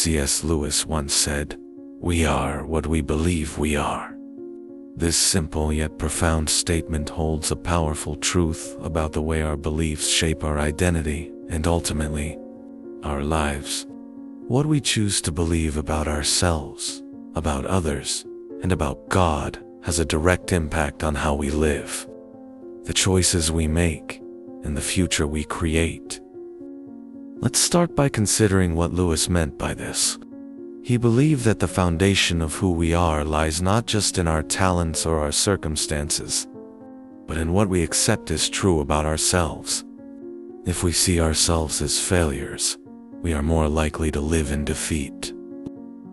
C.S. Lewis once said, "We are what we believe we are." This simple yet profound statement holds a powerful truth about the way our beliefs shape our identity and ultimately, our lives. What we choose to believe about ourselves, about others, and about God has a direct impact on how we live, the choices we make, and the future we create. Let's start by considering what Lewis meant by this. He believed that the foundation of who we are lies not just in our talents or our circumstances, but in what we accept as true about ourselves. If we see ourselves as failures, we are more likely to live in defeat.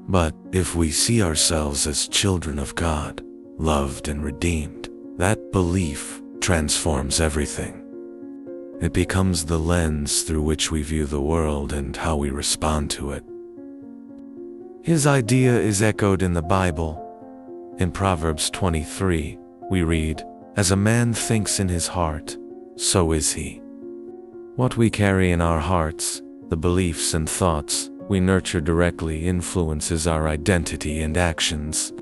But if we see ourselves as children of God, loved and redeemed, that belief transforms everything. It becomes the lens through which we view the world and how we respond to it. His idea is echoed in the Bible. In Proverbs 23, we read, "As a man thinks in his heart, so is he." What we carry in our hearts, the beliefs and thoughts we nurture directly influences our identity and actions.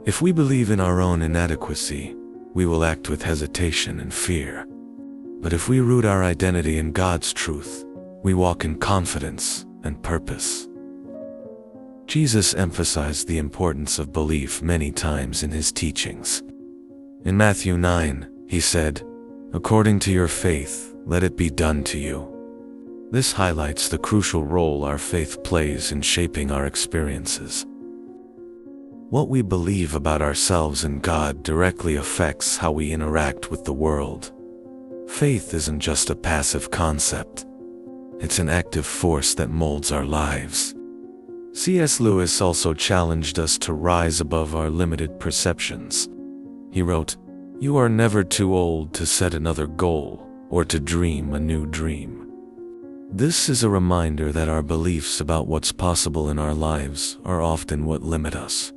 If we believe in our own inadequacy, we will act with hesitation and fear. But if we root our identity in God's truth, we walk in confidence and purpose. Jesus emphasized the importance of belief many times in his teachings. In Matthew 9, he said, "According to your faith, let it be done to you." This highlights the crucial role our faith plays in shaping our experiences. What we believe about ourselves and God directly affects how we interact with the world. Faith isn't just a passive concept. It's an active force that molds our lives. C.S. Lewis also challenged us to rise above our limited perceptions. He wrote, "You are never too old to set another goal or to dream a new dream." This is a reminder that our beliefs about what's possible in our lives are often what limit us.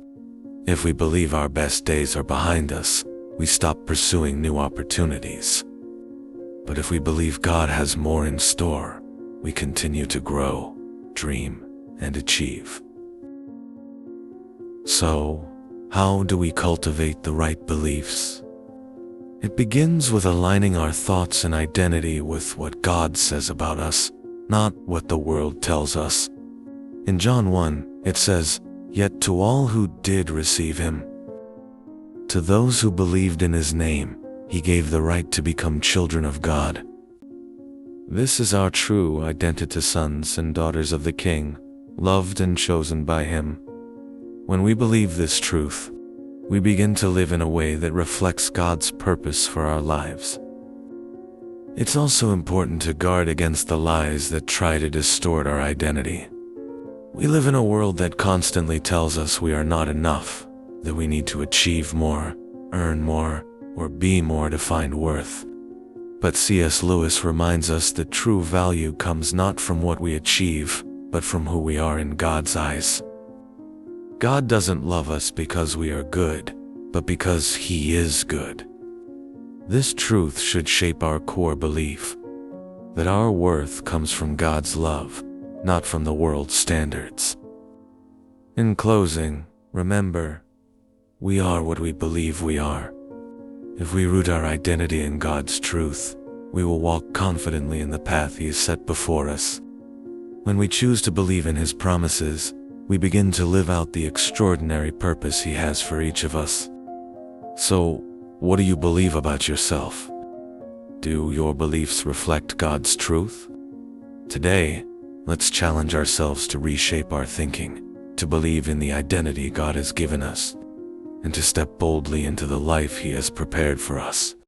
If we believe our best days are behind us, we stop pursuing new opportunities. But if we believe God has more in store, we continue to grow, dream, and achieve. So, how do we cultivate the right beliefs? It begins with aligning our thoughts and identity with what God says about us, not what the world tells us. In John 1, it says, "Yet to all who did receive him, to those who believed in his name, he gave the right to become children of God." This is our true identity, sons and daughters of the King, loved and chosen by him. When we believe this truth, we begin to live in a way that reflects God's purpose for our lives. It's also important to guard against the lies that try to distort our identity. We live in a world that constantly tells us we are not enough, that we need to achieve more, earn more, or be more to find worth. But C.S. Lewis reminds us that true value comes not from what we achieve, but from who we are in God's eyes. God doesn't love us because we are good, but because he is good. This truth should shape our core belief, that our worth comes from God's love, not from the world's standards. In closing, remember, we are what we believe we are. If we root our identity in God's truth, we will walk confidently in the path he has set before us. When we choose to believe in his promises, we begin to live out the extraordinary purpose he has for each of us. So, what do you believe about yourself? Do your beliefs reflect God's truth? Today, let's challenge ourselves to reshape our thinking, to believe in the identity God has given us, and to step boldly into the life he has prepared for us.